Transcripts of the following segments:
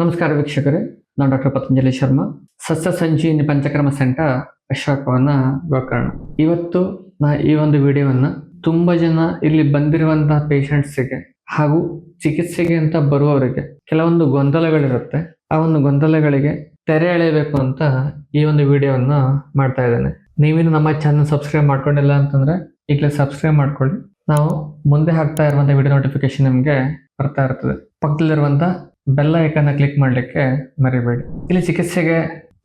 ನಮಸ್ಕಾರ ವೀಕ್ಷಕರೇ, ನಾನು ಡಾಕ್ಟರ್ ಪತಂಜಲಿ ಶರ್ಮಾ, ಸಸ್ಯ ಸಂಜೀವಿನಿ ಪಂಚಕರ್ಮ ಸೆಂಟರ್ ಅಶೋಕವನ ಗೋಕರ್ಣ. ಇವತ್ತು ಈ ಒಂದು ವಿಡಿಯೋವನ್ನು ತುಂಬ ಜನ ಇಲ್ಲಿ ಬಂದಿರುವಂತಹ ಪೇಷಂಟ್ಸಿಗೆ ಹಾಗೂ ಚಿಕಿತ್ಸೆಗೆ ಅಂತ ಬರುವವರಿಗೆ ಕೆಲವೊಂದು ಗೊಂದಲಗಳಿರುತ್ತೆ. ಆ ಒಂದು ಗೊಂದಲಗಳಿಗೆ ತೆರೆ ಎಳೆಯಬೇಕು ಅಂತ ಈ ಒಂದು ವಿಡಿಯೋವನ್ನ ಮಾಡ್ತಾ ಇದ್ದೇನೆ. ನೀವೇನು ನಮ್ಮ ಚಾನಲ್ ಸಬ್ಸ್ಕ್ರೈಬ್ ಮಾಡ್ಕೊಂಡಿಲ್ಲ ಅಂತಂದ್ರೆ ಈಗಲೇ ಸಬ್ಸ್ಕ್ರೈಬ್ ಮಾಡ್ಕೊಳ್ಳಿ. ನಾವು ಮುಂದೆ ಹಾಕ್ತಾ ಇರುವಂತಹ ವಿಡಿಯೋ ನೋಟಿಫಿಕೇಶನ್ ನಿಮಗೆ ಬರ್ತಾ ಇರ್ತದೆ. ಪಕ್ಕದಲ್ಲಿರುವಂತ ಬೆಲ್ ಐಕನ್ನ ಕ್ಲಿಕ್ ಮಾಡಲಿಕ್ಕೆ ಮರಿಬೇಡಿ. ಇಲ್ಲಿ ಚಿಕಿತ್ಸೆಗೆ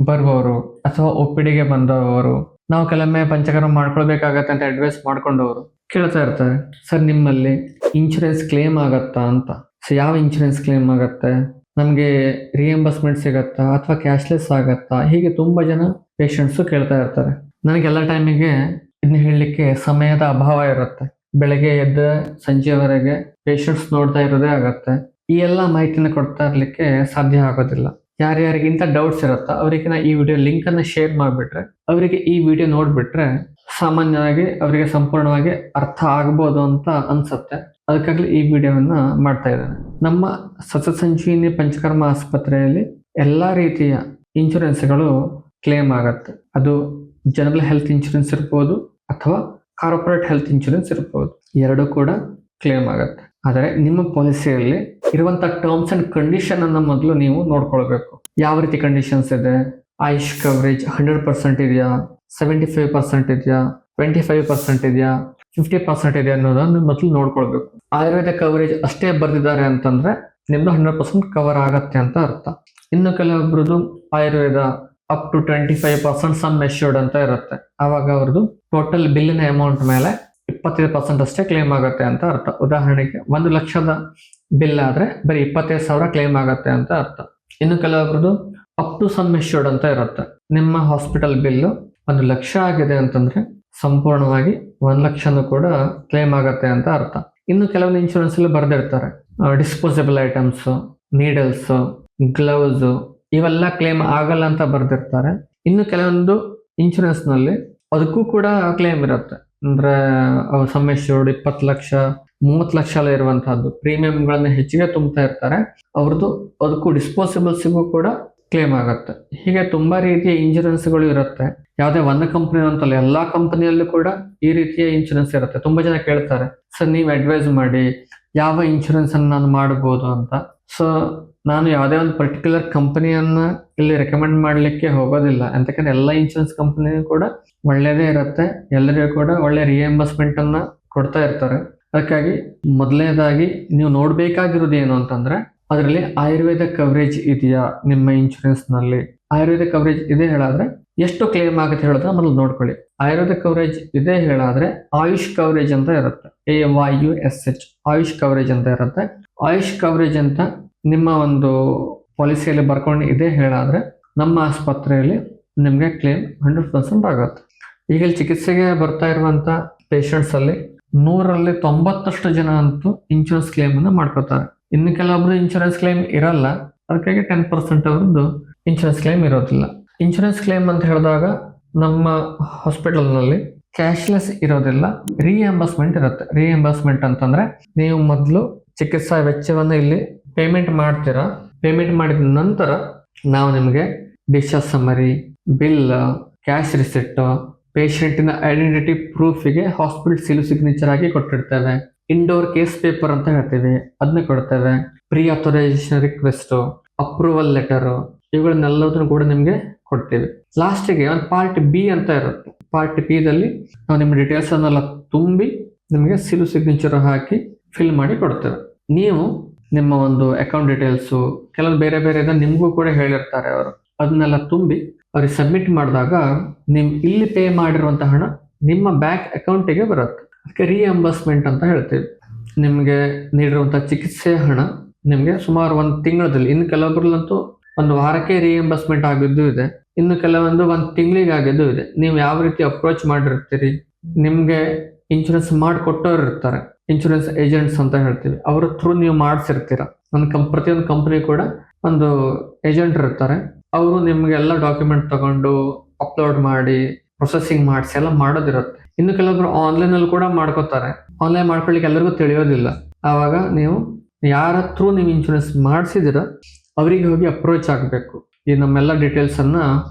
ಬರುವವರು ಅಥವಾ ಒಪ್ಪಿಡಿಗೆ ಬಂದವರು, ನಾವು ಕೆಲವೊಮ್ಮೆ ಪಂಚಕರ್ಮ ಮಾಡ್ಕೊಳ್ಬೇಕಾಗತ್ತೆ ಅಂತ ಅಡ್ವೈಸ್ ಮಾಡ್ಕೊಂಡವರು ಕೇಳ್ತಾ ಇರ್ತಾರೆ, ಸರ್ ನಿಮ್ಮಲ್ಲಿ ಇನ್ಶೂರೆನ್ಸ್ ಕ್ಲೇಮ್ ಆಗತ್ತಾ ಅಂತ. ಸೊ ಯಾವ ಇನ್ಶೂರೆನ್ಸ್ ಕ್ಲೇಮ್ ಆಗತ್ತೆ, ನಮಗೆ ರಿಯಂಬರ್ಸ್ಮೆಂಟ್ ಸಿಗತ್ತಾ ಅಥವಾ ಕ್ಯಾಶ್ಲೆಸ್ ಆಗತ್ತಾ, ಹೀಗೆ ತುಂಬಾ ಜನ ಪೇಷಂಟ್ಸು ಕೇಳ್ತಾ ಇರ್ತಾರೆ. ನನಗೆಲ್ಲ ಟೈಮಿಗೆ ಇದನ್ನ ಹೇಳಲಿಕ್ಕೆ ಸಮಯದ ಅಭಾವ ಇರುತ್ತೆ. ಬೆಳಗ್ಗೆ ಎದ್ದ ಸಂಜೆವರೆಗೆ ಪೇಷಂಟ್ಸ್ ನೋಡ್ತಾ ಇರೋದೇ ಆಗತ್ತೆ. ಈ ಎಲ್ಲ ಮಾಹಿತಿನ ಕೊಡ್ತಾ ಇರ್ಲಿಕ್ಕೆ ಸಾಧ್ಯ ಆಗೋದಿಲ್ಲ. ಯಾರ್ಯಾರಿಗೆ ಇಂಥ ಡೌಟ್ಸ್ ಇರುತ್ತಾ ಅವರಿಗೆ ನಾ ಈ ವಿಡಿಯೋ ಲಿಂಕ್ ಅನ್ನ ಶೇರ್ ಮಾಡಿಬಿಟ್ರೆ ಅವರಿಗೆ ಈ ವಿಡಿಯೋ ನೋಡ್ಬಿಟ್ರೆ ಸಾಮಾನ್ಯವಾಗಿ ಅವರಿಗೆ ಸಂಪೂರ್ಣವಾಗಿ ಅರ್ಥ ಆಗ್ಬೋದು ಅಂತ ಅನ್ಸುತ್ತೆ. ಅದಕ್ಕಾಗಲಿ ಈ ವಿಡಿಯೋವನ್ನ ಮಾಡ್ತಾ ಇದ್ದೇನೆ. ನಮ್ಮ ಸಸ್ಯ ಸಂಜೀವಿನಿ ಪಂಚಕರ್ಮ ಆಸ್ಪತ್ರೆಯಲ್ಲಿ ಎಲ್ಲಾ ರೀತಿಯ ಇನ್ಶೂರೆನ್ಸ್ಗಳು ಕ್ಲೇಮ್ ಆಗತ್ತೆ. ಅದು ಜನರಲ್ ಹೆಲ್ತ್ ಇನ್ಶೂರೆನ್ಸ್ ಇರ್ಬೋದು ಅಥವಾ ಕಾರ್ಪೊರೇಟ್ ಹೆಲ್ತ್ ಇನ್ಶೂರೆನ್ಸ್ ಇರ್ಬೋದು, ಎರಡೂ ಕೂಡ ಕ್ಲೇಮ್ ಆಗತ್ತೆ. ಆದರೆ ನಿಮ್ಮ ಪಾಲಿಸಿಯಲ್ಲಿ ಇರುವಂತಹ ಟರ್ಮ್ಸ್ ಅಂಡ್ ಕಂಡೀಷನ್ ಅನ್ನ ಮೊದಲು ನೀವು ನೋಡ್ಕೊಳ್ಬೇಕು. ಯಾವ ರೀತಿ ಕಂಡೀಷನ್ಸ್ ಇದೆ, ಆಯುಷ್ ಕವರೇಜ್ 100% ಇದೆಯಾ, 75% ಇದೆಯಾ, 25% ಇದೆಯಾ, 50% ಇದೆಯಾ ಅನ್ನೋದನ್ನು ಮೊದಲು ನೋಡ್ಕೊಳ್ಬೇಕು. ಆಯುರ್ವೇದ ಕವರೇಜ್ ಅಷ್ಟೇ ಬರ್ದಿದ್ದಾರೆ ಅಂತಂದ್ರೆ ನಿಮ್ದು 100% ಕವರ್ ಆಗತ್ತೆ ಅಂತ ಅರ್ಥ. ಇನ್ನು ಕೆಲವೊಬ್ರದ್ದು ಆಯುರ್ವೇದ ಅಪ್ ಟು 25% ಸಮ್ ಎಶ್ಯೂರ್ಡ್ ಅಂತ ಇರುತ್ತೆ. ಆವಾಗ ಅವ್ರದ್ದು ಟೋಟಲ್ ಬಿಲ್ಲಿನ ಅಮೌಂಟ್ ಮೇಲೆ 25% ಅಷ್ಟೇ ಕ್ಲೇಮ್ ಆಗುತ್ತೆ ಅಂತ ಅರ್ಥ. ಉದಾಹರಣೆಗೆ 1 ಲಕ್ಷದ ಬಿಲ್ ಆದ್ರೆ ಬರೀ 25,000 ಕ್ಲೇಮ್ ಆಗತ್ತೆ ಅಂತ ಅರ್ಥ. ಇನ್ನು ಕೆಲವೊಬ್ರದ್ದು ಅಪ್ ಟು ಸಮ್ ಎಶ್ಯೂರ್ಡ್ ಅಂತ ಇರುತ್ತೆ. ನಿಮ್ಮ ಹಾಸ್ಪಿಟಲ್ ಬಿಲ್ಲು 1 ಲಕ್ಷ ಆಗಿದೆ ಅಂತಂದ್ರೆ ಸಂಪೂರ್ಣವಾಗಿ 1 ಲಕ್ಷನೂ ಕೂಡ ಕ್ಲೇಮ್ ಆಗತ್ತೆ ಅಂತ ಅರ್ಥ. ಇನ್ನು ಕೆಲವೊಂದು ಇನ್ಶೂರೆನ್ಸ್ ಅಲ್ಲಿ ಬರ್ದಿರ್ತಾರೆ ಡಿಸ್ಪೋಸಬಲ್ ಐಟಮ್ಸ್, ನೀಡಲ್ಸ್, ಗ್ಲೌಸ್ ಇವೆಲ್ಲ ಕ್ಲೇಮ್ ಆಗಲ್ಲ ಅಂತ ಬರ್ದಿರ್ತಾರೆ. ಇನ್ನು ಕೆಲವೊಂದು ಇನ್ಶೂರೆನ್ಸ್ ನಲ್ಲಿ ಅದಕ್ಕೂ ಕೂಡ ಕ್ಲೇಮ್ ಇರುತ್ತೆ. ಅಂದ್ರೆ ಸಮ್ ಎಶ್ಯೂರ್ಡ್ 20 ಲಕ್ಷ 30 ಲಕ್ಷ ಎಲ್ಲ ಇರುವಂತಹದ್ದು ಪ್ರೀಮಿಯಂಗಳನ್ನ ಹೆಚ್ಚಿಗೆ ತುಂಬ್ತಾ ಇರ್ತಾರೆ. ಅವ್ರದ್ದು ಅದಕ್ಕೂ ಡಿಸ್ಪೋಸಬಲ್ಸ್ಗೂ ಕೂಡ ಕ್ಲೇಮ್ ಆಗುತ್ತೆ. ಹೀಗೆ ತುಂಬಾ ರೀತಿಯ ಇನ್ಶೂರೆನ್ಸ್ಗಳು ಇರುತ್ತೆ. ಯಾವುದೇ ಒಂದು ಕಂಪನಿ ಅಂತಲ್ಲ, ಎಲ್ಲಾ ಕಂಪನಿಯಲ್ಲೂ ಕೂಡ ಈ ರೀತಿಯ ಇನ್ಶೂರೆನ್ಸ್ ಇರುತ್ತೆ. ತುಂಬಾ ಜನ ಕೇಳ್ತಾರೆ, ಸರ್ ನೀವು ಅಡ್ವೈಸ್ ಮಾಡಿ ಯಾವ ಇನ್ಶೂರೆನ್ಸ್ ಅನ್ನು ನಾನು ಮಾಡಬಹುದು ಅಂತ. ಸೊ ನಾನು ಯಾವುದೇ ಒಂದು ಪರ್ಟಿಕ್ಯುಲರ್ ಕಂಪನಿಯನ್ನ ಇಲ್ಲಿ ರೆಕಮೆಂಡ್ ಮಾಡ್ಲಿಕ್ಕೆ ಹೋಗೋದಿಲ್ಲ. ಅಂತಕಂದ್ರೆ ಎಲ್ಲ ಇನ್ಶೂರೆನ್ಸ್ ಕಂಪನಿ ಕೂಡ ಒಳ್ಳೇದೇ ಇರುತ್ತೆ, ಎಲ್ಲರಿಗೂ ಕೂಡ ಒಳ್ಳೆ ರಿಯಂಬರ್ಸ್ಮೆಂಟ್ ಅನ್ನ ಕೊಡ್ತಾ ಇರ್ತಾರೆ. ಅದಕ್ಕಾಗಿ ಮೊದಲನೇದಾಗಿ ನೀವು ನೋಡ್ಬೇಕಾಗಿರೋದು ಏನು ಅಂತಂದ್ರೆ ಅದರಲ್ಲಿ ಆಯುರ್ವೇದ ಕವರೇಜ್ ಇದೆಯಾ ನಿಮ್ಮ ಇನ್ಶೂರೆನ್ಸ್ ನಲ್ಲಿ. ಆಯುರ್ವೇದ ಕವರೇಜ್ ಇದೆ ಹೇಳಾದ್ರೆ ಎಷ್ಟು ಕ್ಲೇಮ್ ಆಗುತ್ತೆ ಹೇಳೋದನ್ನ ಮೊದಲು ನೋಡ್ಕೊಳ್ಳಿ. ಆಯುರ್ವೇದ ಕವರೇಜ್ ಇದೆ ಹೇಳಾದ್ರೆ ಆಯುಷ್ ಕವರೇಜ್ ಅಂತ ಇರುತ್ತೆ, AYUSH ಆಯುಷ್ ಕವರೇಜ್ ಅಂತ ಇರುತ್ತೆ. ಆಯುಷ್ ಕವರೇಜ್ ಅಂತ ನಿಮ್ಮ ಒಂದು ಪಾಲಿಸಿಯಲ್ಲಿ ಬರ್ಕೊಂಡು ಇದೆ ಹೇಳಾದ್ರೆ ನಮ್ಮ ಆಸ್ಪತ್ರೆಯಲ್ಲಿ ನಿಮ್ಗೆ ಕ್ಲೇಮ್ 100% ಆಗುತ್ತೆ. ಈಗ ಚಿಕಿತ್ಸೆಗೆ ಬರ್ತಾ ಇರುವಂತ ಪೇಷಂಟ್ಸ್ ಅಲ್ಲಿ 100ರಲ್ಲಿ 90% ಜನ ಅಂತೂ ಇನ್ಶೂರೆನ್ಸ್ ಕ್ಲೇಮ್ ಅನ್ನ ಮಾಡ್ಕೋತಾರೆ. ಇನ್ನು ಕೆಲವೊಬ್ರು ಇನ್ಶೂರೆನ್ಸ್ ಕ್ಲೇಮ್ ಇರಲ್ಲ, ಅದಕ್ಕಾಗಿ 10% ಅವ್ರದ್ದು ಇನ್ಶೂರೆನ್ಸ್ ಕ್ಲೇಮ್ ಇರೋದಿಲ್ಲ. ಇನ್ಶೂರೆನ್ಸ್ ಕ್ಲೇಮ್ ಅಂತ ಹೇಳಿದಾಗ ನಮ್ಮ ಹಾಸ್ಪಿಟಲ್ ನಲ್ಲಿ ಕ್ಯಾಶ್ಲೆಸ್ ಇರೋದಿಲ್ಲ, ರಿಯಂಬರ್ಸ್ಮೆಂಟ್ ಇರುತ್ತೆ. ರಿಯಂಬರ್ಸ್ಮೆಂಟ್ ಅಂತಂದ್ರೆ ನೀವು ಮೊದಲು ಚಿಕಿತ್ಸಾ ವೆಚ್ಚವನ್ನ ಇಲ್ಲಿ ಪೇಮೆಂಟ್ ಮಾಡ್ತೀರಾ. ಪೇಮೆಂಟ್ ಮಾಡಿದ ನಂತರ ನಾವು ನಿಮಗೆ discharge summary, bill, cash receipt, ಪೇಷಂಟಿನ ಐಡೆಂಟಿಟಿ ಪ್ರೂಫಿಗೆ ಹಾಸ್ಪಿಟಲ್ ಸೀಲು ಸಿಗ್ನೇಚರ್ ಆಗಿ ಕೊಟ್ಟಿರ್ತೇವೆ. ಇಂಡೋರ್ ಕೇಸ್ ಪೇಪರ್ ಅಂತ ಹೇಳ್ತೀವಿ, ಅದನ್ನ ಕೊಡ್ತೇವೆ. Pre authorisation request, approval letter, ಇವುಗಳನ್ನೆಲ್ಲದನ್ನು ಕೂಡ ನಿಮ್ಗೆ ಕೊಡ್ತೀವಿ. ಲಾಸ್ಟಿಗೆ ಒಂದು ಪಾರ್ಟ್ ಬಿ ಅಂತ ಇರುತ್ತೆ. ಪಾರ್ಟ್ ಬಿ ದಲ್ಲಿ ನಾವು ನಿಮ್ಮ ಡೀಟೇಲ್ಸ್ ಅನ್ನೆಲ್ಲ ತುಂಬಿ ನಿಮಗೆ ಸೀಲು ಸಿಗ್ನೇಚರ್ ಹಾಕಿ ಫಿಲ್ ಮಾಡಿ ಕೊಡ್ತೇವೆ. ನೀವು ನಿಮ್ಮ ಒಂದು ಅಕೌಂಟ್ ಡೀಟೇಲ್ಸು ಕೆಲವೊಂದು ಬೇರೆ ಬೇರೆ ನಿಮ್ಗೂ ಕೂಡ ಹೇಳಿರ್ತಾರೆ ಅವರು, ಅದನ್ನೆಲ್ಲ ತುಂಬಿ ಅವ್ರಿಗೆ ಸಬ್ಮಿಟ್ ಮಾಡಿದಾಗ ನಿಮ್ ಇಲ್ಲಿ ಪೇ ಮಾಡಿರುವಂತಹ ಹಣ ನಿಮ್ಮ ಬ್ಯಾಂಕ್ ಅಕೌಂಟಿಗೆ ಬರುತ್ತೆ. ಅದಕ್ಕೆ ರಿಯಂಬರ್ಸ್ಮೆಂಟ್ ಅಂತ ಹೇಳ್ತೀವಿ. ನಿಮ್ಗೆ ನೀಡಿರುವಂತಹ ಚಿಕಿತ್ಸೆಯ ಹಣ ನಿಮ್ಗೆ ಸುಮಾರು 1 ತಿಂಗಳಲ್ಲಿ, ಇನ್ನು ಕೆಲವೊಬ್ರಲ್ಲಂತೂ 1 ವಾರಕ್ಕೆ ರಿಯಂಬರ್ಸ್ಮೆಂಟ್ ಆಗಿದ್ದು ಇದೆ, ಇನ್ನು ಕೆಲವೊಂದು 1 ತಿಂಗಳಿಗೆ ಆಗಿದ್ದು ಇದೆ. ನೀವು ಯಾವ ರೀತಿ ಅಪ್ರೋಚ್ ಮಾಡಿರ್ತೀರಿ, ನಿಮ್ಗೆ ಇನ್ಶೂರೆನ್ಸ್ ಮಾಡಿಕೊಟ್ಟವ್ರು ಇರ್ತಾರೆ, ಇನ್ಶೂರೆನ್ಸ್ ಏಜೆಂಟ್ಸ್ ಅಂತ ಹೇಳ್ತೀವಿ, ಅವ್ರ ಥ್ರೂ ನೀವು ಮಾಡಿಸಿರ್ತೀರ. ಪ್ರತಿಯೊಂದು ಕಂಪನಿ ಕೂಡ ಒಂದು ಏಜೆಂಟ್ ಇರ್ತಾರೆ. ಅವರು ನಿಮ್ಗೆ ಎಲ್ಲ ಡಾಕ್ಯುಮೆಂಟ್ ತಗೊಂಡು ಅಪ್ಲೋಡ್ ಮಾಡಿ ಪ್ರೊಸೆಸಿಂಗ್ ಮಾಡಿಸಿ ಎಲ್ಲ ಮಾಡೋದಿರುತ್ತೆ. ಇನ್ನು ಕೆಲವೊಬ್ರು ಆನ್ಲೈನ್ ಅಲ್ಲಿ ಕೂಡ ಮಾಡ್ಕೋತಾರೆ. ಆನ್ಲೈನ್ ಮಾಡ್ಕೊಳ್ಳಿಕ್ಕೆ ಎಲ್ಲರಿಗೂ ತಿಳಿಯೋದಿಲ್ಲ. ಆವಾಗ ನೀವು ಯಾರ ಥ್ರೂ ನೀವು ಇನ್ಶೂರೆನ್ಸ್ ಮಾಡಿಸಿದಿರ ಅವರಿಗೆ ಹೋಗಿ ಅಪ್ರೋಚ್ ಆಗಬೇಕು. ಈ ನಮ್ಮೆಲ್ಲ ಡೀಟೇಲ್ಸನ್ನು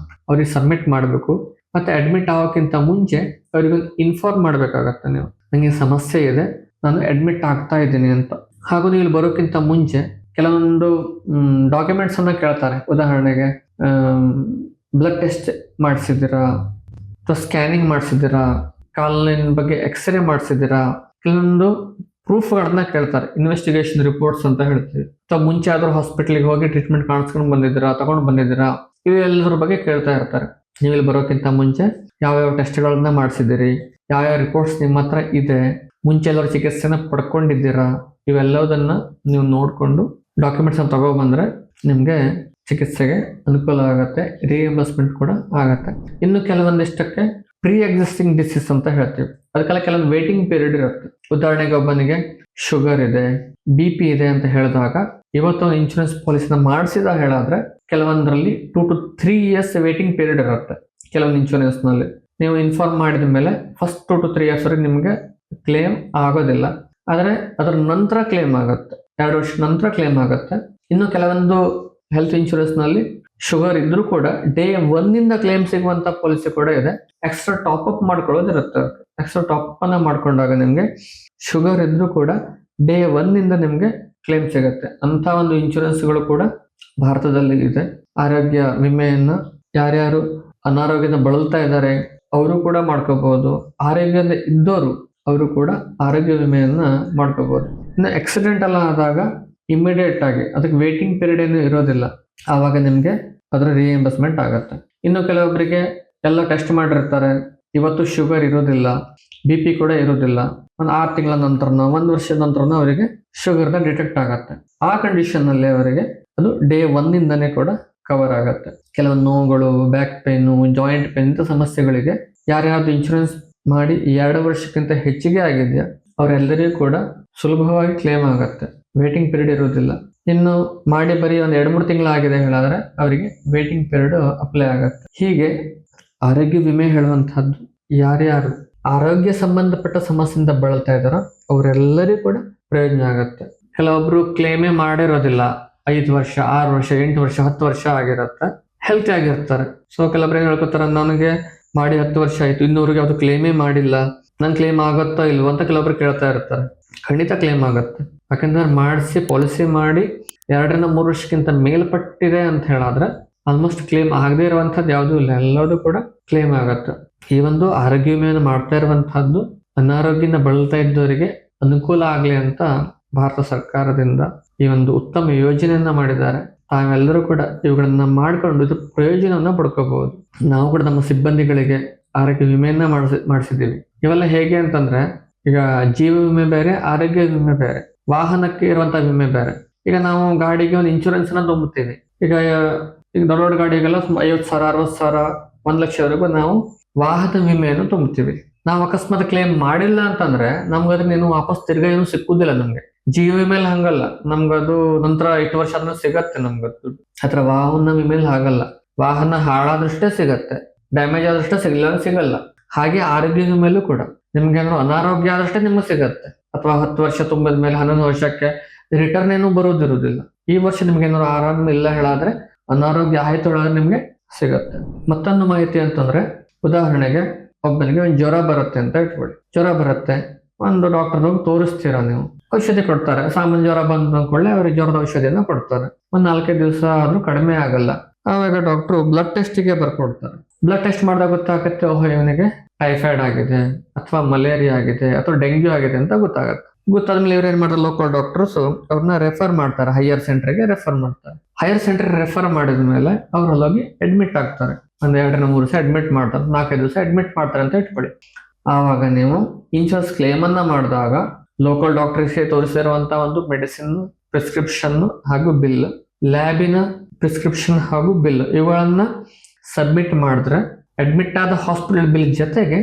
ಅವ್ರಿಗೆ ಸಬ್ಮಿಟ್ ಮಾಡಬೇಕು. ಮತ್ತು ಅಡ್ಮಿಟ್ ಆಗೋಕ್ಕಿಂತ ಮುಂಚೆ ಅವ್ರಿಗೊಂದು ಇನ್ಫಾರ್ಮ್ ಮಾಡಬೇಕಾಗತ್ತೆ. ನೀವು ನನಗೆ ಸಮಸ್ಯೆ ಇದೆ, ನಾನು ಅಡ್ಮಿಟ್ ಆಗ್ತಾ ಇದ್ದೀನಿ ಅಂತ. ಹಾಗೂ ನೀವು ಇಲ್ಲಿ ಬರೋಕ್ಕಿಂತ ಮುಂಚೆ ಕೆಲವೊಂದು ಡಾಕ್ಯುಮೆಂಟ್ಸನ್ನು ಕೇಳ್ತಾರೆ. ಉದಾಹರಣೆಗೆ ಬ್ಲಡ್ ಟೆಸ್ಟ್ ಮಾಡಿಸಿದ್ದೀರಾ, ಅಥವಾ ಸ್ಕ್ಯಾನಿಂಗ್ ಮಾಡಿಸಿದ್ದೀರಾ, ಕಾಲಿನ ಬಗ್ಗೆ ಎಕ್ಸ್ರೇ ಮಾಡಿಸಿದ್ದೀರಾ, ಕೆಲವೊಂದು ಪ್ರೂಫ್ಗಳನ್ನ ಕೇಳ್ತಾರೆ. ಇನ್ವೆಸ್ಟಿಗೇಷನ್ ರಿಪೋರ್ಟ್ಸ್ ಅಂತ ಹೇಳ್ತೀವಿ. ಅಥವಾ ಮುಂಚೆ ಆದರೂ ಹಾಸ್ಪಿಟ್ಲಿಗೆ ಹೋಗಿ ಟ್ರೀಟ್ಮೆಂಟ್ ಕಾಣಿಸ್ಕೊಂಡು ಬಂದಿದ್ದೀರಾ, ತಗೊಂಡು ಬಂದಿದ್ದೀರಾ, ಇವೆಲ್ಲರ ಬಗ್ಗೆ ಕೇಳ್ತಾ ಇರ್ತಾರೆ. ನೀವು ಇಲ್ಲಿ ಬರೋಕ್ಕಿಂತ ಮುಂಚೆ ಯಾವ್ಯಾವ ಟೆಸ್ಟ್ಗಳನ್ನ ಮಾಡಿಸಿದ್ದೀರಿ, ಯಾವ್ಯಾವ ರಿಪೋರ್ಟ್ಸ್ ನಿಮ್ಮ ಹತ್ರ ಇದೆ, ಮುಂಚೆ ಎಲ್ಲರೂ ಚಿಕಿತ್ಸೆನ ಪಡ್ಕೊಂಡಿದ್ದೀರಾ, ಇವೆಲ್ಲದನ್ನ ನೀವು ನೋಡಿಕೊಂಡು ಡಾಕ್ಯುಮೆಂಟ್ಸ್ ಅನ್ನು ತಗೊಬಂದ್ರೆ ನಿಮಗೆ ಚಿಕಿತ್ಸೆಗೆ ಅನುಕೂಲ ಆಗುತ್ತೆ, ರಿಎಂಬರ್ಸ್ಮೆಂಟ್ ಕೂಡ ಆಗತ್ತೆ. ಇನ್ನು ಕೆಲವೊಂದಿಷ್ಟಕ್ಕೆ ಪ್ರೀ ಎಕ್ಸಿಸ್ಟಿಂಗ್ ಡಿಸೀಸ್ ಅಂತ ಹೇಳ್ತೀವಿ. ಅದಕ್ಕೆಲ್ಲ ಕೆಲವೊಂದು ವೇಟಿಂಗ್ ಪೀರಿಯಡ್ ಇರುತ್ತೆ. ಉದಾಹರಣೆಗೆ ಒಬ್ಬನಿಗೆ ಶುಗರ್ ಇದೆ, BP ಇದೆ ಅಂತ ಹೇಳಿದಾಗ ಇವತ್ತು ಇನ್ಶೂರೆನ್ಸ್ ಪಾಲಿಸಿನ ಮಾಡಿಸಿದ ಹೇಳಿದ್ರೆ ಕೆಲವೊಂದರಲ್ಲಿ 2 to 3 years ವೇಟಿಂಗ್ ಪೀರಿಯಡ್ ಇರುತ್ತೆ. ಕೆಲವೊಂದು ಇನ್ಶೂರೆನ್ಸ್ನಲ್ಲಿ ನೀವು ಇನ್ಫಾರ್ಮ್ ಮಾಡಿದ ಮೇಲೆ ಫಸ್ಟ್ 2 to 3 years ವರೆಗೆ ನಿಮಗೆ ಕ್ಲೇಮ್ ಆಗೋದಿಲ್ಲ. ಆದರೆ ಅದರ ನಂತರ ಕ್ಲೇಮ್ ಆಗುತ್ತೆ, 2 ವರ್ಷ ನಂತರ ಕ್ಲೇಮ್ ಆಗುತ್ತೆ. ಇನ್ನು ಕೆಲವೊಂದು ಹೆಲ್ತ್ ಇನ್ಶೂರೆನ್ಸ್ನಲ್ಲಿ ಶುಗರ್ ಇದ್ರೂ ಕೂಡ ಡೇ 1 ಕ್ಲೇಮ್ ಸಿಗುವಂತ ಪಾಲಿಸಿ ಕೂಡ ಇದೆ. ಎಕ್ಸ್ಟ್ರಾ ಟಾಪ್ ಅಪ್ ಮಾಡ್ಕೊಳ್ಳೋದಿರುತ್ತೆ. ಎಕ್ಸ್ಟ್ರಾ ಟಾಪ್ ಅನ್ನ ಮಾಡ್ಕೊಂಡಾಗ ನಿಮಗೆ ಶುಗರ್ ಇದ್ರೂ ಕೂಡ ಡೇ 1 ನಿಮಗೆ ಕ್ಲೇಮ್ ಸಿಗುತ್ತೆ. ಅಂತ ಒಂದು ಇನ್ಶೂರೆನ್ಸ್ಗಳು ಕೂಡ ಭಾರತದಲ್ಲಿ ಇದೆ. ಆರೋಗ್ಯ ವಿಮೆಯನ್ನ ಯಾರ್ಯಾರು ಅನಾರೋಗ್ಯದ ಬಳಲ್ತಾ ಇದ್ದಾರೆ ಅವರು ಕೂಡ ಮಾಡ್ಕೋಬಹುದು. ಆರೋಗ್ಯದ ಇದ್ದವರು ಅವರು ಕೂಡ ಆರೋಗ್ಯ ವಿಮೆಯನ್ನ ಮಾಡ್ಕೋಬಹುದು. ಇನ್ನು ಆಕ್ಸಿಡೆಂಟ್ ಎಲ್ಲ ಆದಾಗ ಇಮಿಡಿಯೇಟ್ ಆಗಿ ಅದಕ್ಕೆ ವೇಟಿಂಗ್ ಪೀರಿಯಡ್ ಏನು ಇರೋದಿಲ್ಲ, ಆವಾಗ ನಿಮಗೆ ಅದರ ರಿಎಂಬರ್ಸ್ಮೆಂಟ್ ಆಗುತ್ತೆ. ಇನ್ನು ಕೆಲವೊಬ್ಬರಿಗೆ ಎಲ್ಲ ಟೆಸ್ಟ್ ಮಾಡಿರ್ತಾರೆ, ಇವತ್ತು ಶುಗರ್ ಇರೋದಿಲ್ಲ, BP ಕೂಡ ಇರೋದಿಲ್ಲ, ಒಂದು 6 ತಿಂಗಳ ನಂತರನೋ 1 ವರ್ಷದ ನಂತರನೋ ಅವರಿಗೆ ಶುಗರ್ನ ಡಿಟೆಕ್ಟ್ ಆಗುತ್ತೆ. ಆ ಕಂಡೀಷನ್ ಅಲ್ಲಿ ಅವರಿಗೆ ಅದು ಡೇ 1 ಕೂಡ ಕವರ್ ಆಗುತ್ತೆ. ಕೆಲವೊಂದು ನೋವುಗಳು, ಬ್ಯಾಕ್ ಪೇನು, ಜಾಯಿಂಟ್ ಪೇನ್ ಇಂಥ ಸಮಸ್ಯೆಗಳಿಗೆ ಯಾರ್ಯಾವ್ದು ಇನ್ಶೂರೆನ್ಸ್ ಮಾಡಿ 2 ವರ್ಷಕ್ಕಿಂತ ಹೆಚ್ಚಿಗೆ ಆಗಿದೆಯಾ ಅವರೆಲ್ಲರಿಗೂ ಕೂಡ ಸುಲಭವಾಗಿ ಕ್ಲೇಮ್ ಆಗುತ್ತೆ, ವೇಟಿಂಗ್ ಪೀರಿಯಡ್ ಇರೋದಿಲ್ಲ. ಇನ್ನು ಮಾಡಿ ಬರೀ ಒಂದು 2-3 ತಿಂಗಳಾಗಿದೆ ಹೇಳಿದ್ರೆ ಅವರಿಗೆ ವೇಟಿಂಗ್ ಪೀರಿಯಡ್ ಅಪ್ಲೈ ಆಗುತ್ತೆ. ಹೀಗೆ ಆರೋಗ್ಯ ವಿಮೆ ಹೇಳುವಂತಹದ್ದು ಯಾರ್ಯಾರು ಆರೋಗ್ಯ ಸಂಬಂಧಪಟ್ಟ ಸಮಸ್ಯೆಯಿಂದ ಬಳಲ್ತಾ ಇದ್ದಾರೋ ಅವರೆಲ್ಲರಿಗೂ ಕೂಡ ಪ್ರಯೋಜನ ಆಗುತ್ತೆ. ಕೆಲವೊಬ್ರು ಕ್ಲೇಮೇ ಮಾಡಿರೋದಿಲ್ಲ, 5 ವರ್ಷ 6 ವರ್ಷ 8 ವರ್ಷ 10 ವರ್ಷ ಆಗಿರುತ್ತೆ, ಹೆಲ್ತಿ ಆಗಿರ್ತಾರೆ. ಸೊ ಕೆಲವೊಬ್ರು ಏನ್ ಹೇಳ್ಕೊತಾರೆ, ನನಗೆ ಮಾಡಿ 10 ವರ್ಷ ಆಯ್ತು, ಇನ್ನೂರಿಗೆ ಯಾವ್ದು ಕ್ಲೇಮೇ ಮಾಡಿಲ್ಲ, ನನ್ ಕ್ಲೇಮ್ ಆಗುತ್ತೋ ಇಲ್ವೋ ಅಂತ ಕೆಲವೊಬ್ರು ಕೇಳ್ತಾ ಇರ್ತಾರೆ. ಖಂಡಿತ ಕ್ಲೇಮ್ ಆಗುತ್ತೆ. ಯಾಕಂದ್ರೆ ಮಾಡಿಸಿ ಪಾಲಿಸಿ ಮಾಡಿ 2-3 ವರ್ಷಕ್ಕಿಂತ ಮೇಲ್ಪಟ್ಟಿದೆ ಅಂತ ಹೇಳಿದ್ರೆ ಆಲ್ಮೋಸ್ಟ್ ಕ್ಲೇಮ್ ಆಗದೆ ಇರುವಂತದ್ದು ಯಾವುದೂ ಇಲ್ಲ, ಎಲ್ಲದೂ ಕೂಡ ಕ್ಲೇಮ್ ಆಗುತ್ತೆ. ಈ ಒಂದು ಆರೋಗ್ಯ ವಿಮೆಯನ್ನು ಮಾಡ್ತಾ ಇರುವಂತಹದ್ದು ಅನಾರೋಗ್ಯನ ಬಳಲ್ತಾ ಇದ್ದವರಿಗೆ ಅನುಕೂಲ ಆಗ್ಲಿ ಅಂತ ಭಾರತ ಸರ್ಕಾರದಿಂದ ಈ ಒಂದು ಉತ್ತಮ ಯೋಜನೆಯನ್ನ ಮಾಡಿದ್ದಾರೆ. ತಾವೆಲ್ಲರೂ ಕೂಡ ಇವುಗಳನ್ನ ಮಾಡ್ಕೊಂಡು ಇದ್ರ ಪ್ರಯೋಜನವನ್ನ ಪಡ್ಕೋಬಹುದು. ನಾವು ಕೂಡ ನಮ್ಮ ಸಿಬ್ಬಂದಿಗಳಿಗೆ ಆರೋಗ್ಯ ವಿಮೆಯನ್ನ ಮಾಡಿಸಿದ್ದೀವಿ. ಇವೆಲ್ಲ ಹೇಗೆ ಅಂತಂದ್ರೆ, ಈಗ ಜೀವ ವಿಮೆ ಬೇರೆ, ಆರೋಗ್ಯ ವಿಮೆ ಬೇರೆ, ವಾಹನಕ್ಕೆ ಇರುವಂತಹ ವಿಮೆ ಬೇರೆ. ಈಗ ನಾವು ಗಾಡಿಗೆ ಒಂದು ಇನ್ಶೂರೆನ್ಸ್ ಅನ್ನ ತುಂಬುತ್ತೀವಿ. ಈಗ ದೊಡ್ಡ ದೊಡ್ಡ ಗಾಡಿಗೆಲ್ಲ 50,000 60,000 1 ಲಕ್ಷವರೆಗೂ ನಾವು ವಾಹನ ವಿಮೆಯನ್ನು ತುಂಬುತ್ತೀವಿ. ನಾವು ಅಕಸ್ಮಾತ್ ಕ್ಲೇಮ್ ಮಾಡಿಲ್ಲ ಅಂತಂದ್ರೆ ನಮ್ಗದನ್ನೇನು ವಾಪಸ್ ತಿರ್ಗಾ ಏನು ಸಿಕ್ಕುದಿಲ್ಲ. ನಮ್ಗೆ ಜೀವ ವಿಮೆಲ್ ಹಂಗಲ್ಲ, ನಮ್ಗದು ನಂತರ 8 ವರ್ಷ ಆದ್ಮೇಲೆ ಸಿಗತ್ತೆ ನಮ್ಗದು. ಅಥವಾ ವಾಹನ ವಿಮೆಲ್ ಹಾಗಲ್ಲ, ವಾಹನ ಹಾಳಾದಷ್ಟೇ ಸಿಗತ್ತೆ, ಡ್ಯಾಮೇಜ್ ಆದಷ್ಟೇ ಸಿಗಲ್ಲ. ಹಾಗೆ ಆರೋಗ್ಯ ವಿಮೆಲೂ ಕೂಡ ನಿಮ್ಗೆ ಏನಾದ್ರು ಅನಾರೋಗ್ಯ ಆದಷ್ಟೇ ನಿಮ್ಗೆ ಸಿಗತ್ತೆ. ಅಥವಾ 10 ವರ್ಷ ತುಂಬಿದ ಮೇಲೆ 11 ವರ್ಷಕ್ಕೆ ರಿಟರ್ನ್ ಏನು ಬರೋದಿರುವುದಿಲ್ಲ. ಈ ವರ್ಷ ನಿಮ್ಗೆ ಏನಾದ್ರು ಆರಾಮ ಇಲ್ಲ ಹೇಳಾದ್ರೆ, ಅನಾರೋಗ್ಯ ಆಯ್ತು ಹೇಳಾದ್ರೆ ನಿಮ್ಗೆ ಸಿಗತ್ತೆ. ಮತ್ತೊಂದು ಮಾಹಿತಿ ಅಂತಂದ್ರೆ, ಉದಾಹರಣೆಗೆ ಒಬ್ಬನಿಗೆ ಒಂದು ಜ್ವರ ಬರುತ್ತೆ ಅಂತ ಇಟ್ಕೊಳ್ಳಿ. ಜ್ವರ ಬರುತ್ತೆ, ಒಂದು ಡಾಕ್ಟರ್ ಹೋಗಿ ತೋರಿಸ್ತೀರಾ, ನೀವು ಔಷಧಿ ಕೊಡ್ತಾರೆ. ಸಾಮಾನ್ಯ ಜ್ವರ ಬಂದ ಅಂದ್ಕೊಳ್ಳೆ ಅವ್ರಿಗೆ ಜ್ವರದ ಔಷಧಿಯನ್ನ ಕೊಡ್ತಾರೆ. ಒಂದ್ 4-5 ದಿವಸ ಆದ್ರೂ ಕಡಿಮೆ ಆಗಲ್ಲ. ಆವಾಗ ಡಾಕ್ಟರ್ ಬ್ಲಡ್ ಟೆಸ್ಟಿಗೆ ಬರ್ಕೊಡ್ತಾರೆ. ಬ್ಲಡ್ ಟೆಸ್ಟ್ ಮಾಡಿದಾಗ ಗೊತ್ತಾಗುತ್ತೆ, ಓಹೋ ಇವನಿಗೆ ಟೈಫಾಯ್ಡ್ ಆಗಿದೆ, ಅಥವಾ ಮಲೇರಿಯಾ ಆಗಿದೆ, ಅಥವಾ ಡೆಂಗ್ಯೂ ಆಗಿದೆ ಅಂತ ಗೊತ್ತಾಗುತ್ತೆ. ಗೊತ್ತಾದ್ಮೇಲೆ ಇವ್ರು ಏನ್ ಮಾಡ್ತಾರೆ, ಲೋಕಲ್ ಡಾಕ್ಟರ್ಸ್ ಅವ್ರನ್ನ ರೆಫರ್ ಮಾಡ್ತಾರೆ, ಹೈಯರ್ ಸೆಂಟರ್ಗೆ ರೆಫರ್ ಮಾಡ್ತಾರೆ. ಹೈಯರ್ ಸೆಂಟರ್ ರೆಫರ್ ಮಾಡಿದ ಮೇಲೆ ಅವ್ರು ಅಲ್ಲೋಗಿ ಅಡ್ಮಿಟ್ ಆಗ್ತಾರೆ. ಒಂದ್ 2-3 ದಿವಸ ಅಡ್ಮಿಟ್ ಮಾಡ್ತಾರೆ, 4-5 ದಿವಸ ಅಡ್ಮಿಟ್ ಮಾಡ್ತಾರೆ ಅಂತ ಇಟ್ಕೊಳ್ಳಿ. ಆವಾಗ ನೀವು ಇನ್ಶೂರೆನ್ಸ್ ಕ್ಲೇಮ್ ಅನ್ನ ಮಾಡಿದಾಗ ಲೋಕಲ್ ಡಾಕ್ಟರ್ಸ್ಗೆ ತೋರಿಸಿರುವಂತ ಒಂದು ಮೆಡಿಸಿನ್ ಪ್ರಿಸ್ಕ್ರಿಪ್ಷನ್ ಹಾಗೂ ಬಿಲ್, ಲ್ಯಾಬಿನ ಪ್ರಿಸ್ಕ್ರಿಪ್ಷನ್ ಹಾಗೂ ಬಿಲ್, ಇವುಗಳನ್ನ ಸಬ್ಮಿಟ್ ಮಾಡಿದ್ರೆ ಅಡ್ಮಿಟ್ ಆದ ಹಾಸ್ಪಿಟಲ್ ಬಿಲ್ ಜೊತೆಗೆ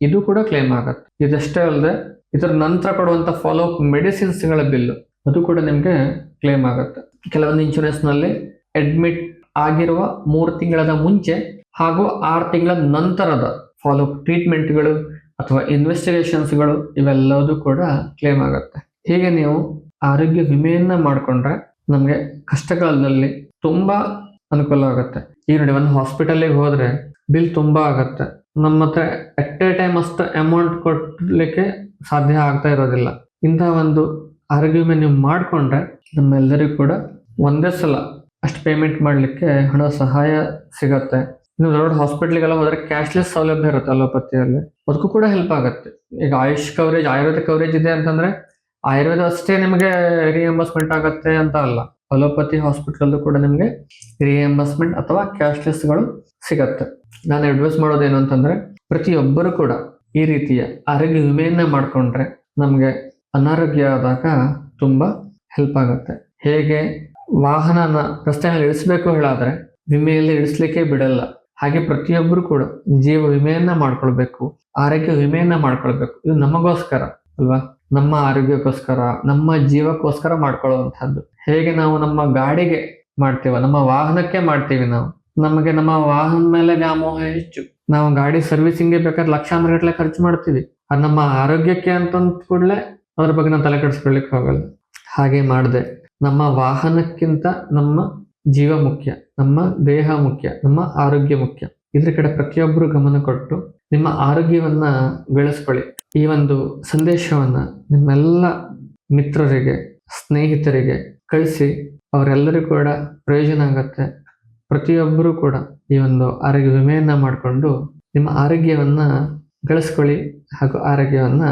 ಇದು ಕೂಡ ಕ್ಲೇಮ್ ಆಗುತ್ತೆ. ಇದಷ್ಟೇ ಅಲ್ಲದೆ ಇದರ ನಂತರ ಕೊಡುವಂತ ಫಾಲೋ ಅಪ್ ಮೆಡಿಸಿನ್ಸ್ ಗಳ ಬಿಲ್ ಅದು ಕೂಡ ನಿಮ್ಗೆ ಕ್ಲೇಮ್ ಆಗುತ್ತೆ. ಕೆಲವೊಂದು ಇನ್ಶೂರೆನ್ಸ್ ನಲ್ಲಿ ಅಡ್ಮಿಟ್ ಆಗಿರುವ 3 ತಿಂಗಳ ಮುಂಚೆ ಹಾಗೂ 6 ತಿಂಗಳ ನಂತರದ ಫಾಲೋ ಅಪ್ ಟ್ರೀಟ್ಮೆಂಟ್ಗಳು ಅಥವಾ ಇನ್ವೆಸ್ಟಿಗೇಷನ್ಸ್ಗಳು ಇವೆಲ್ಲವೂ ಕೂಡ ಕ್ಲೇಮ್ ಆಗುತ್ತೆ. ಹೀಗೆ ನೀವು ಆರೋಗ್ಯ ವಿಮೆಯನ್ನ ಮಾಡ್ಕೊಂಡ್ರೆ ನಮ್ಗೆ ಕಷ್ಟಕಾಲದಲ್ಲಿ ತುಂಬಾ ಅನುಕೂಲ ಆಗುತ್ತೆ. ಈಗ ನೋಡಿ, ಒಂದು ಹಾಸ್ಪಿಟಲ್ಗೆ ಹೋದ್ರೆ ಬಿಲ್ ತುಂಬಾ ಆಗತ್ತೆ. ನಮ್ಮ ಹತ್ರ ಎಟ್ ಎ ಟೈಮ್ ಅಷ್ಟು ಅಮೌಂಟ್ ಕೊಡ್ಲಿಕ್ಕೆ ಸಾಧ್ಯ ಆಗ್ತಾ ಇರೋದಿಲ್ಲ. ಇಂತಹ ಒಂದು ಆರೋಗ್ಯ ವಿಮೆ ನೀವು ಮಾಡಿಕೊಂಡ್ರೆ ನಮ್ಮೆಲ್ಲರಿಗೂ ಕೂಡ ಒಂದೇ ಸಲ ಅಷ್ಟು ಪೇಮೆಂಟ್ ಮಾಡಲಿಕ್ಕೆ ಹಣ ಸಹಾಯ ಸಿಗತ್ತೆ. ನೀವು ದೊಡ್ಡ ಹಾಸ್ಪಿಟ್ಲಿಗೆಲ್ಲ ಹೋದ್ರೆ ಕ್ಯಾಶ್ಲೆಸ್ ಸೌಲಭ್ಯ ಇರುತ್ತೆ ಅಲೋಪತಿಯಲ್ಲಿ, ಅದಕ್ಕೂ ಕೂಡ ಹೆಲ್ಪ್ ಆಗುತ್ತೆ. ಈಗ ಆಯುಷ್ ಕವರೇಜ್, ಆಯುರ್ವೇದ ಕವರೇಜ್ ಇದೆ ಅಂತಂದ್ರೆ ಆಯುರ್ವೇದ ಅಷ್ಟೇ ನಿಮಗೆ ರಿಯಂಬರ್ಸ್ಮೆಂಟ್ ಆಗುತ್ತೆ ಅಂತ ಅಲ್ಲ, ಅಲೋಪತಿ ಹಾಸ್ಪಿಟಲ್ ಕೂಡ ನಿಮಗೆ ರಿಯಂಬರ್ಸ್ಮೆಂಟ್ ಅಥವಾ ಕ್ಯಾಶ್ಲೆಸ್ಗಳು ಸಿಗತ್ತೆ. ನಾನು ಅಡ್ವೈಸ್ ಮಾಡೋದೇನು ಅಂತಂದ್ರೆ, ಪ್ರತಿಯೊಬ್ಬರು ಕೂಡ ಈ ರೀತಿಯ ಆರೋಗ್ಯ ವಿಮೆಯನ್ನ ಮಾಡ್ಕೊಂಡ್ರೆ ನಮಗೆ ಅನಾರೋಗ್ಯ ಆದಾಗ ತುಂಬಾ ಹೆಲ್ಪ್ ಆಗುತ್ತೆ. ಹೇಗೆ ವಾಹನನ ರಸ್ತೆಯಲ್ಲಿ ಇಳಿಸ್ಬೇಕು ಹೇಳಾದ್ರೆ ವಿಮೆಯಲ್ಲಿ ಇಳಿಸ್ಲಿಕ್ಕೆ ಬಿಡಲ್ಲ, ಹಾಗೆ ಪ್ರತಿಯೊಬ್ಬರು ಕೂಡ ಜೀವ ವಿಮೆಯನ್ನ ಮಾಡ್ಕೊಳ್ಬೇಕು, ಆರೋಗ್ಯ ವಿಮೆಯನ್ನ ಮಾಡ್ಕೊಳ್ಬೇಕು. ಇದು ನಮಗೋಸ್ಕರ ಅಲ್ವಾ, ನಮ್ಮ ಆರೋಗ್ಯಕ್ಕೋಸ್ಕರ, ನಮ್ಮ ಜೀವಕ್ಕೋಸ್ಕರ ಮಾಡ್ಕೊಳ್ಳುವಂತಹದ್ದು. ಹೇಗೆ ನಾವು ನಮ್ಮ ಗಾಡಿಗೆ ಮಾಡ್ತೀವ, ನಮ್ಮ ವಾಹನಕ್ಕೆ ಮಾಡ್ತೀವಿ, ನಮಗೆ ನಮ್ಮ ವಾಹನದ ಮೇಲೆ ವ್ಯಾಮೋಹ ಹೆಚ್ಚು. ನಾವು ಗಾಡಿ ಸರ್ವಿಸಿಂಗ್ಗೆ ಬೇಕಾದ್ರೆ ಲಕ್ಷಾಂತರ ಗಟ್ಟಲೆ ಖರ್ಚು ಮಾಡ್ತೀವಿ. ಅದು ನಮ್ಮ ಆರೋಗ್ಯಕ್ಕೆ ಅಂತಂದ ಕೂಡಲೇ ಅದ್ರ ಬಗ್ಗೆ ನಾವು ತಲೆ ಕೆಡಿಸ್ಕೊಳ್ಲಿಕ್ಕೆ ಹೋಗಲ್ಲ. ಹಾಗೆ ಮಾಡದೆ ನಮ್ಮ ವಾಹನಕ್ಕಿಂತ ನಮ್ಮ ಜೀವ ಮುಖ್ಯ, ನಮ್ಮ ದೇಹ ಮುಖ್ಯ, ನಮ್ಮ ಆರೋಗ್ಯ ಮುಖ್ಯ. ಇದ್ರ ಕಡೆ ಪ್ರತಿಯೊಬ್ಬರು ಗಮನ ಕೊಟ್ಟು ನಿಮ್ಮ ಆರೋಗ್ಯವನ್ನ ಬೆಳೆಸ್ಕೊಳ್ಳಿ. ಈ ಒಂದು ಸಂದೇಶವನ್ನ ನಿಮ್ಮೆಲ್ಲ ಮಿತ್ರರಿಗೆ, ಸ್ನೇಹಿತರಿಗೆ ಕಳಿಸಿ. ಅವರೆಲ್ಲರಿಗೂ ಕೂಡ ಪ್ರಯೋಜನ ಆಗತ್ತೆ. ಪ್ರತಿಯೊಬ್ಬರು ಕೂಡ ಈ ಒಂದು ಆರೋಗ್ಯ ವಿಮೆಯನ್ನ ಮಾಡಿಕೊಂಡು ನಿಮ್ಮ ಆರೋಗ್ಯವನ್ನ ಗಳಿಸ್ಕೊಳ್ಳಿ ಹಾಗೂ ಆರೋಗ್ಯವನ್ನ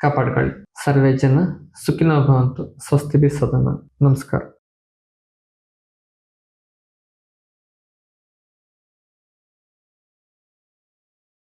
ಕಾಪಾಡ್ಕೊಳ್ಳಿ. ಸರ್ವೇ ಜನ ಸುಖಿನೋ ಭವಂತು. ಸ್ವಸ್ತಿ ಬಿ ಸದನ. ನಮಸ್ಕಾರ.